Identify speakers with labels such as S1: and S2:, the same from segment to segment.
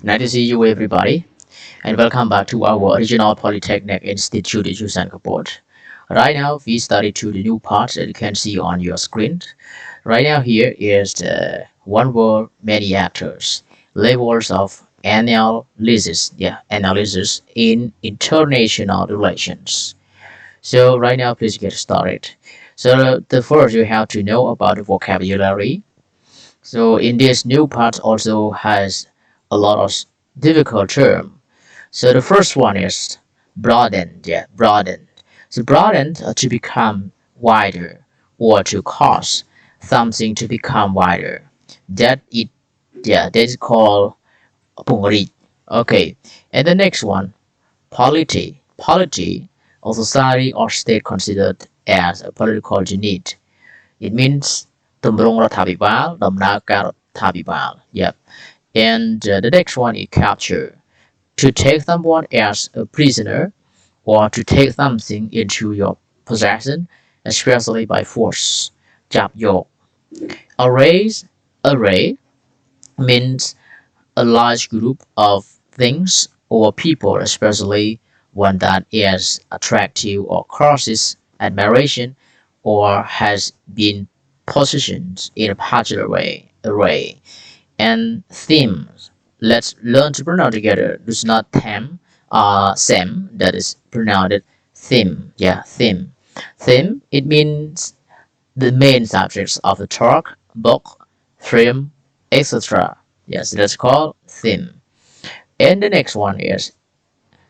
S1: Nice to see you, everybody, and welcome back to our original Polytechnic Institute Education report. Right now, we started to the new part that you can see on your screen. Right now, here is the one word, many actors, levels of analysis, analysis in international relations. So right now, please get started. So the first you have to know about the vocabulary. So in this new part also has a lot of difficult term. So the first one is broaden, broaden. So broaden to become wider or to cause something to become wider. That is called pungri. Okay, and the next one, polity. Polity, a society or state considered as a political unit. It means ទម្រង់រដ្ឋាភិបាលដំណើរការរដ្ឋាភិបាល Yep. And the next one is capture. To take someone as a prisoner or to take something into your possession, especially by force. จับโยก Array means a large group of things or people, especially one that is attractive or causes admiration or has been positioned in a particular way. Array and themes. Let's learn to pronounce together. It's not them, Sam. That is pronounced theme. Yeah, theme. Theme. It means the main subjects of the talk, book, film, etc. Yes, that's called theme. And the next one is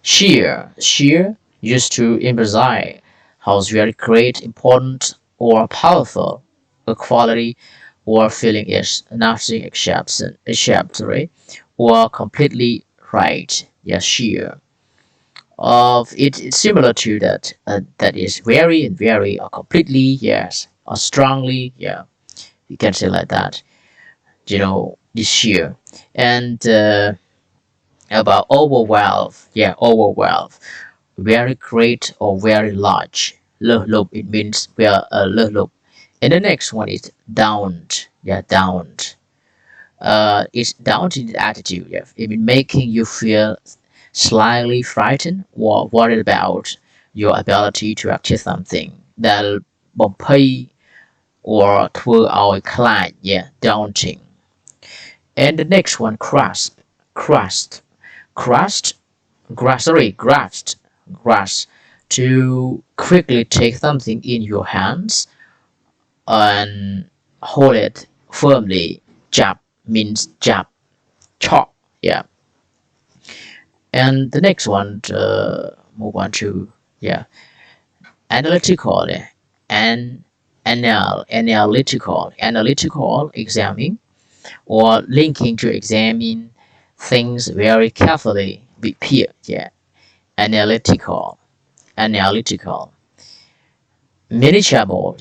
S1: sheer. Sheer used to emphasize how very great, important, or powerful a quality or feeling is nothing except or completely right. Yes, sheer. Of it's similar to that. That is very and very or completely yes or strongly. Yeah, you can say like that. This year and about overwhelm. Yeah, overwhelm. Very great or very large. Loop. It means we are a loop. And the next one is downed. Yeah, downed. It's down to the attitude. Yeah, it means making you feel slightly frightened or worried about your ability to achieve something. ដែលបំភ័យ or ធ្វើឲ្យខ្លាច yeah, daunting. And the next one, crust, crust, grasp, to quickly take something in your hands and hold it firmly. Jab means jab, chop, yeah. And the next one, move on to, yeah, analytical, and analytical, examining or linking to examine things very carefully with peer, yeah, analytical. Manageable,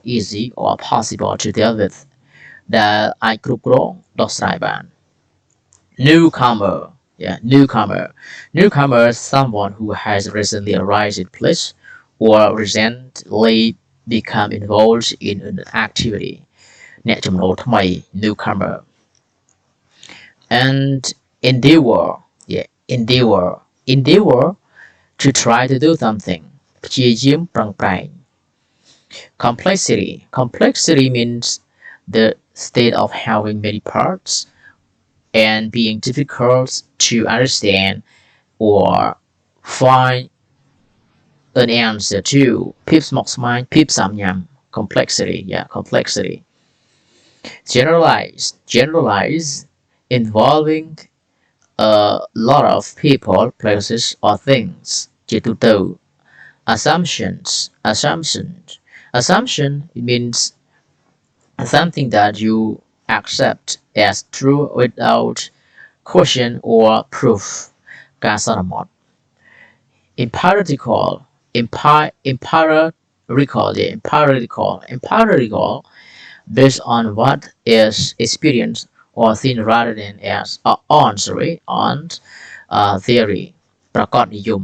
S1: easy or possible to deal with. ដែលអាចគ្រប់គ្រងដោះស្រាយបាន Newcomer, yeah, newcomer is someone who has recently arrived in place or recently become involved in an activity អ្នកចំណូលថ្មី newcomer. And endeavor to try to do something ព្យាយាមប្រឹងប្រែង Complexity means the state of having many parts and being difficult to understand or find an answer to. Pips mox mind, pips samyam. Complexity. Generalize, involving a lot of people, places, or things. ជាទូទៅ Assumption means something that you accept as true without question or proof ការសន្មត empirical based on what is experienced or seen rather than as on theory ប្រកបនិយម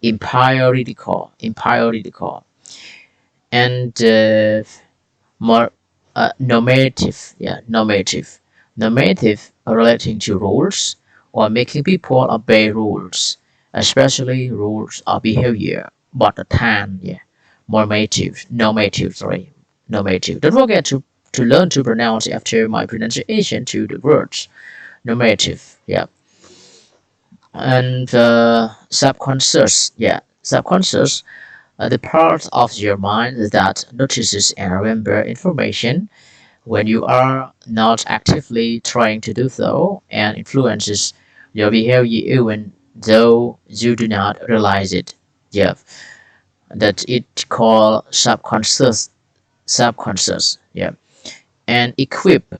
S1: empirical and more normative normative relating to rules or making people obey rules, especially rules of behavior, but the time, yeah, normative. Don't forget to learn to pronounce after my pronunciation to the words, normative, yeah. And subconscious, yeah, subconscious, the part of your mind that notices and remember information when you are not actively trying to do so and influences your behavior even though you do not realize it. Yeah, that it called subconscious. Yeah, and equip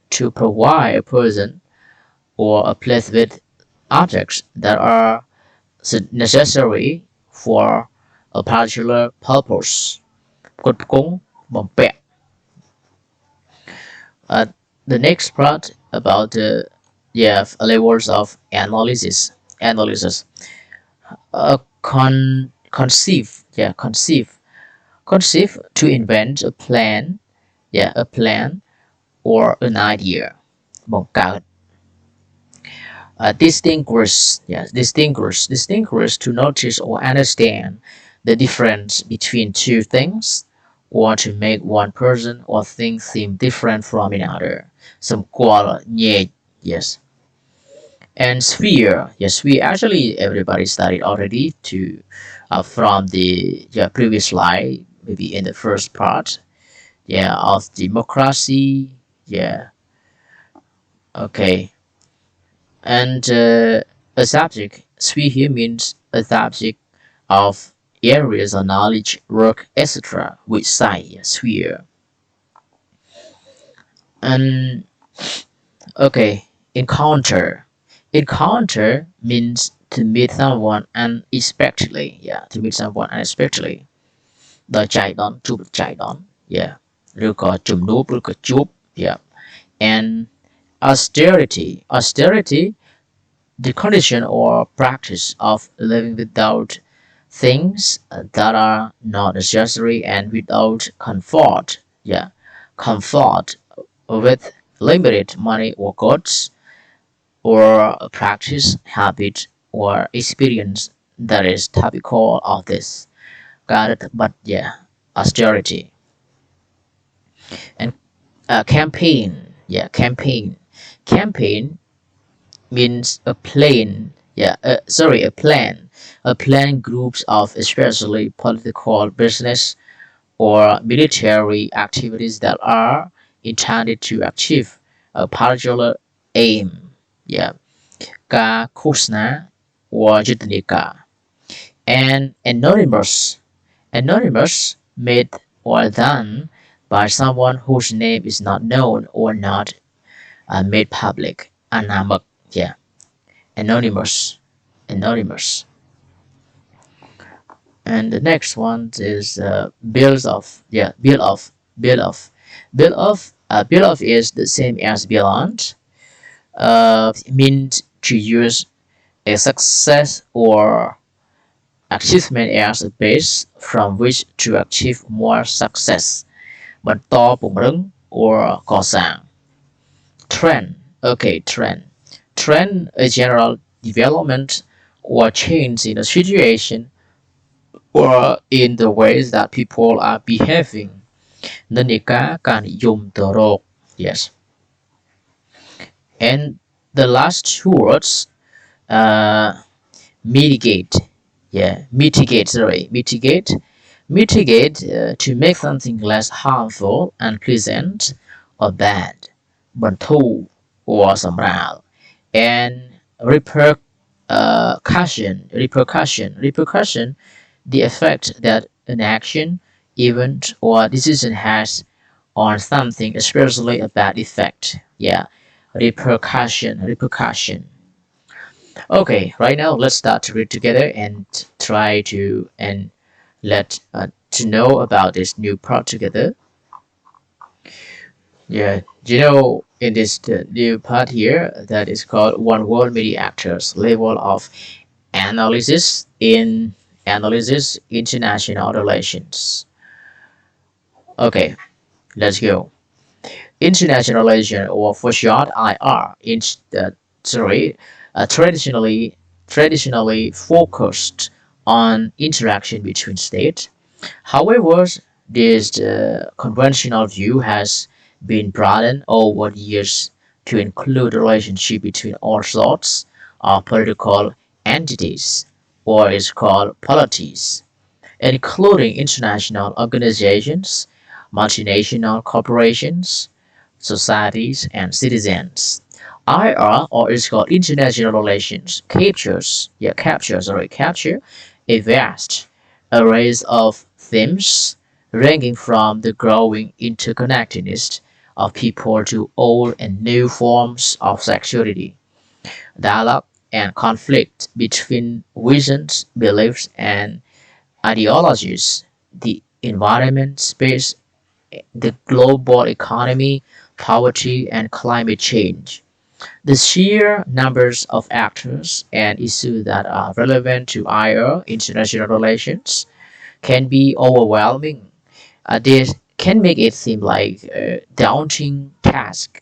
S1: to provide a person or a place with objects that are necessary for a particular purpose. Cột cúng, bỏng bẹ. Uh, the next part about the levels of analysis. Conceive to invent a plan, a plan or an idea. Một card. Distinguish to notice or understand the difference between two things, or to make one person or thing seem different from another. Some qual yes. And sphere, yes, we actually everybody studied already to from the previous slide, maybe in the first part, of democracy, okay. And a subject, sphere here means a subject of areas of knowledge, work, etc. Which side, sphere. And okay, encounter. Encounter means to meet someone unexpectedly. Yeah, to meet someone unexpectedly. The chạy đón, chụp chạy đón. Yeah. Rồi có chụm núp, rồi có chụp. Yeah. And austerity. Austerity, the condition or practice of living without things that are not necessary and without comfort. Yeah. Comfort with limited money or goods, or a practice, habit, or experience that is typical of this. Got it? But yeah, austerity. And campaign. Yeah, campaign. Campaign means a plan. A plan. A plan groups of especially political, business, or military activities that are intended to achieve a particular aim. Yeah. Ka Kusna or Jitnika. And anonymous made or done by someone whose name is not known or not made public. Anamak, yeah, anonymous, anonymous. And the next one is bills of, bill of, bill of is the same as beyond. Means to use a success or achievement as a base from which to achieve more success.បន្តពង្រឹង or កសាង trend. Okay, trend a general development or change in a situation or in the ways that people are behaving. និន្នាការការនិយមទៅរក yes. And the last two words, uh, mitigate. Mitigate to make something less harmful, unpleasant, or bad. Bantu or sombral. And repercussion, the effect that an action, event, or decision has on something, especially a bad effect. Yeah, repercussion. Okay, right now let's start to read together and try to and let to know about this new part together. Yeah, in this new part here that is called one word media actors level of analysis international relations. Okay, let's go. International relation, or for short IR, sorry, traditionally focused on interaction between states. However, this conventional view has been broadened over the years to include the relationship between all sorts of political entities, or is called polities, including international organizations, multinational corporations, societies, and citizens. IR, or is called international relations, capture a vast array of themes ranging from the growing interconnectedness of people to old and new forms of sexuality, dialogue, and conflict between visions, beliefs, and ideologies, the environment, space, the global economy, poverty, and climate change. The sheer numbers of actors and issues that are relevant to IR international relations can be overwhelming. This can make it seem like a daunting task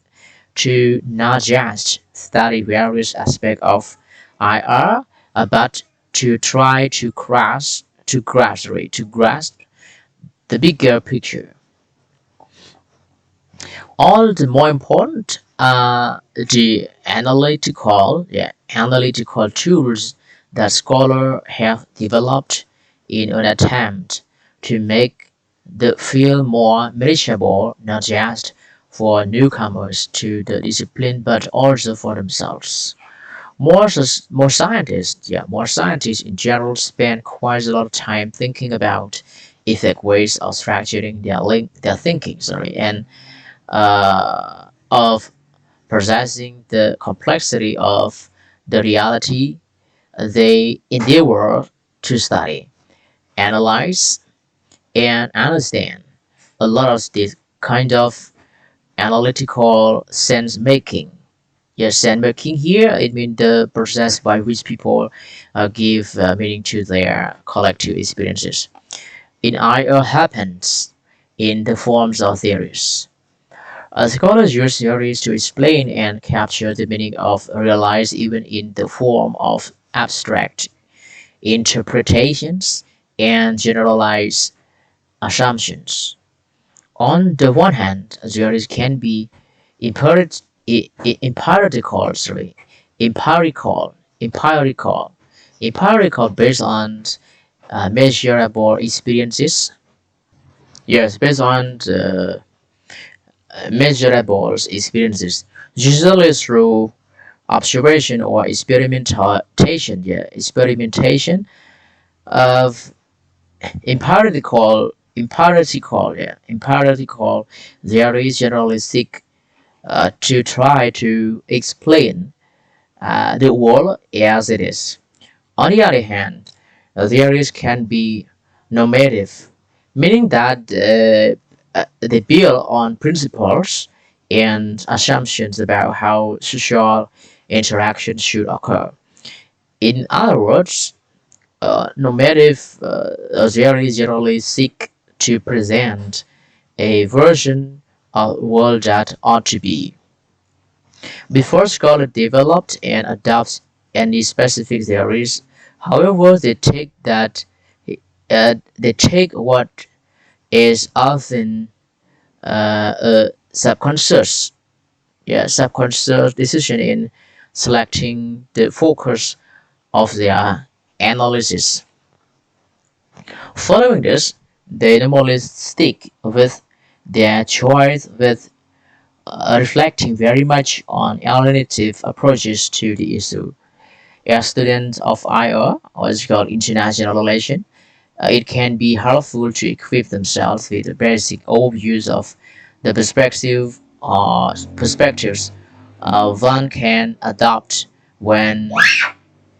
S1: to not just study various aspects of IR, but to try to grasp the bigger picture. All the more important are the analytical tools that scholars have developed in an attempt to make the field more manageable, not just for newcomers to the discipline but also for themselves. More scientists in general spend quite a lot of time thinking about effective ways of structuring their thinking, and of processing the complexity of the reality they endeavor to study, analyze, and understand. A lot of this kind of analytical sense making. Yes, sense making here, it means the process by which people give meaning to their collective experiences. It either happens in the forms of theories. Scholars use theories to explain and capture the meaning of realized even in the form of abstract interpretations and generalized assumptions. On the one hand, theories can be empirical, empirical, empirical, empirical based on measurable experiences. Yes, based on the measurable experiences, usually through observation or experimentation. Yeah, experimentation of empirical theories generally seek to try to explain the world as it is. On the other hand, theories can be normative, meaning that they build on principles and assumptions about how social interaction should occur. In other words, normative theories generally seek to present a version of the world that ought to be. Before scholars developed and adopt any specific theories, however, they take what is often a subconscious decision in selecting the focus of their analysis. Following this, they normally stick with their choice with reflecting very much on alternative approaches to the issue. As students of IR, or it's called international relation, it can be helpful to equip themselves with a basic overviews of the perspectives one can adopt when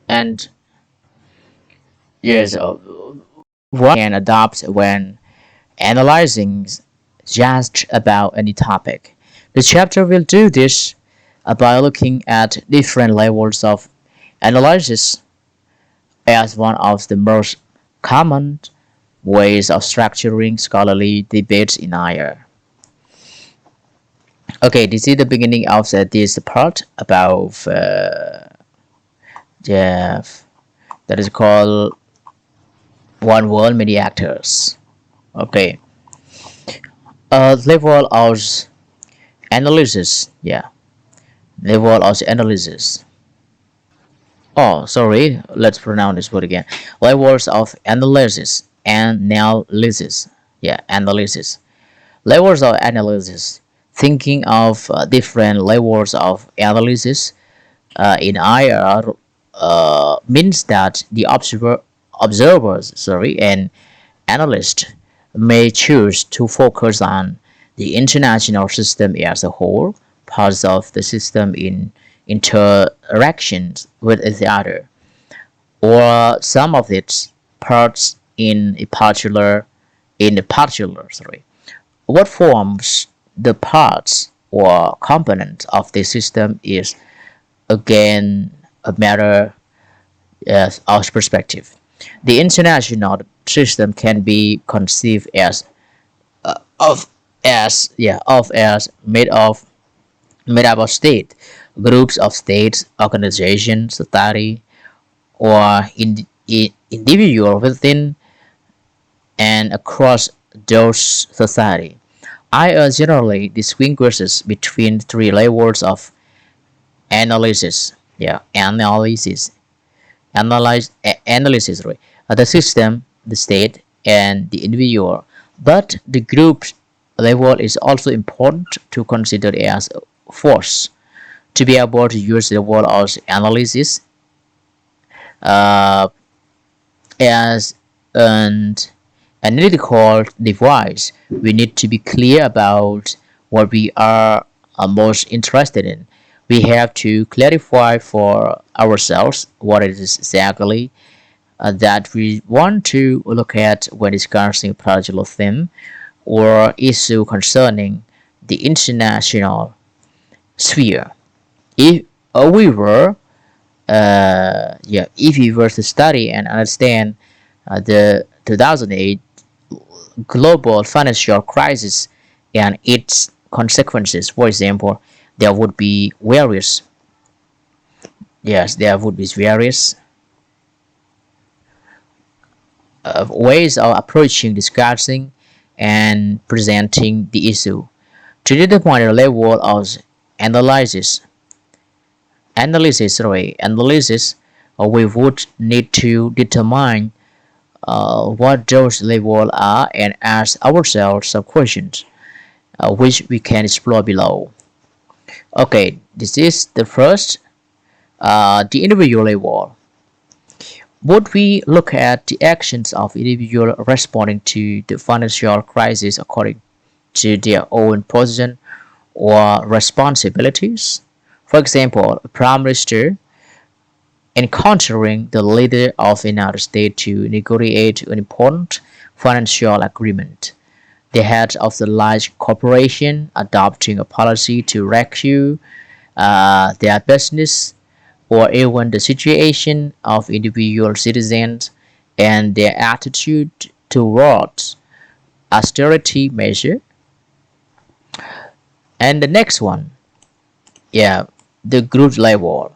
S1: and yes, one can adopt when analyzing just about any topic. The chapter will do this by looking at different levels of analysis as one of the most common ways of structuring scholarly debates in IR. Okay, this is the beginning of this part about the that is called one world many actors. Okay, level of analysis. Yeah, level of analysis. Oh, sorry. Let's pronounce this word again. Levels of analysis. Analysis. Yeah, analysis. Levels of analysis. Thinking of different levels of analysis in IR means that the observers, and analysts may choose to focus on the international system as a whole, parts of the system in interactions with the other, or some of its parts in a particular. Sorry, what forms the parts or components of the system is again a matter of perspective. The international system can be conceived of as made up of state, groups of states, organizations, society, or individual within and across those society. I generally distinguishes between three levels of analysis. Yeah, analysis, right? The system, the state, and the individual. But the group level is also important to consider as a force. To be able to use the word of analysis uh, as an analytical device, we need to be clear about what we are most interested in. We have to clarify for ourselves what it is exactly that we want to look at when discussing a particular theme or issue concerning the international sphere. If we were, if we were to study and understand the 2008 global financial crisis and its consequences, for example, there would be various, there would be various ways of approaching, discussing, and presenting the issue. To determine the level of analysis, analysis, we would need to determine what those levels are and ask ourselves some questions, which we can explore below. Okay, this is the first, the individual level. Would we look at the actions of individuals responding to the financial crisis according to their own position or responsibilities? For example, a prime minister encountering the leader of another state to negotiate an important financial agreement. The head of the large corporation adopting a policy to rescue their business, or even the situation of individual citizens and their attitude towards austerity measure. And the next one, yeah, the group level.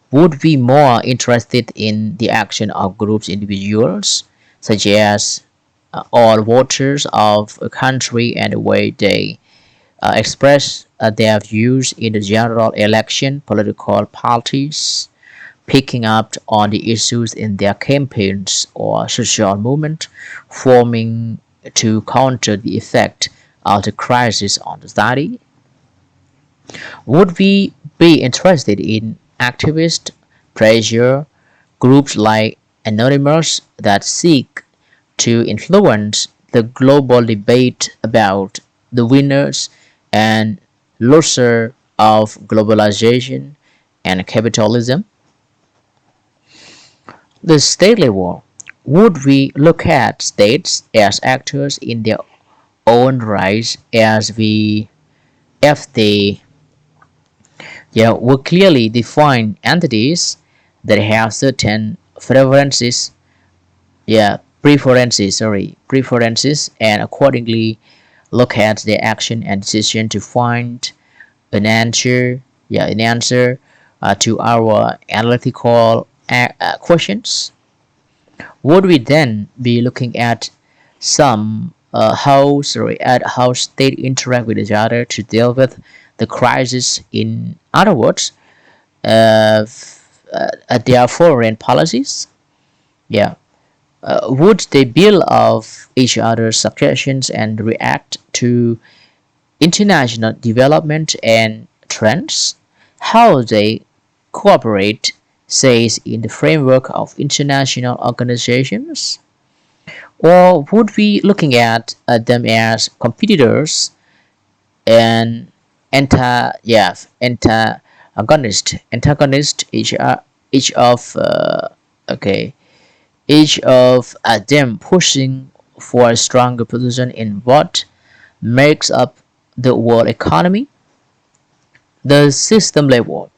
S1: Would be more interested in the action of groups individuals, such as all voters of a country and the way they express their views in the general election, political parties picking up on the issues in their campaigns or social movement, forming to counter the effect of the crisis on the society. Would we be interested in activist pressure groups like Anonymous that seek to influence the global debate about the winners and losers of globalization and capitalism? The state level. Would we look at states as actors in their own rights as we if they were clearly defined entities that have certain preferences and accordingly look at their action and decision to find an answer to our analytical questions. Would we then be looking at how states interact with each other to deal with the crisis? In other words, their foreign policies. Yeah. Would they build off each other's suggestions and react to international development and trends? How they cooperate, says in the framework of international organizations? Or would we looking at them as competitors and antagonist okay each of them pushing for a stronger position in what makes up the world economy, the system level.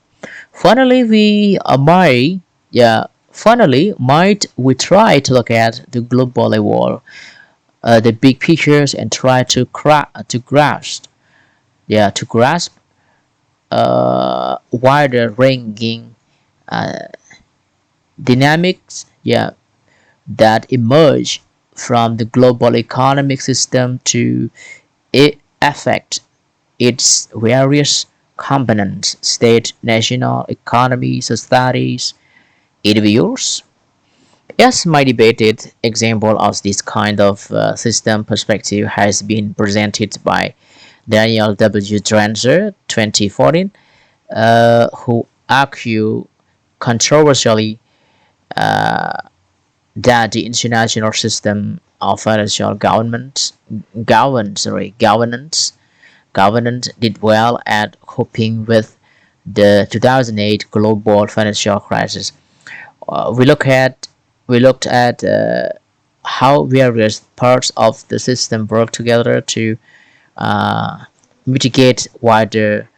S1: Finally, might we try to look at the global level, the big pictures, and try to grasp wider ranging dynamics, that emerge from the global economic system to affect its various components: state, national economy, societies, individuals. Yes, my debated example of this kind of system perspective has been presented by Daniel W. Dranzer, 2014, who argue controversially that the international system of financial governance did well at coping with the 2008 global financial crisis. Uh, we look at we looked at how various parts of the system work together to uh, mitigate wider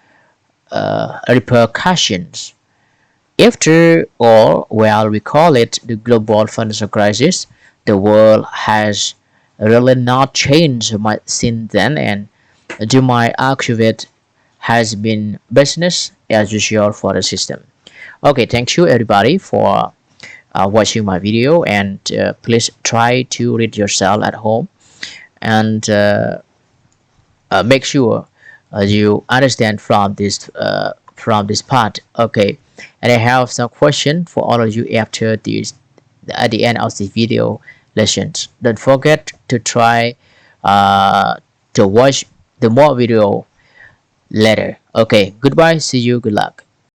S1: repercussions. After all, while we call it the global financial crisis, the world has really not changed much since then, and to my argue it has been business as usual for the system. Okay, thank you everybody for watching my video, and please try to read yourself at home, and make sure you understand from this part. Okay, and I have some question for all of you after this at the end of the video lessons. Don't forget to try uh, to watch the more video later. Okay, goodbye, see you, good luck.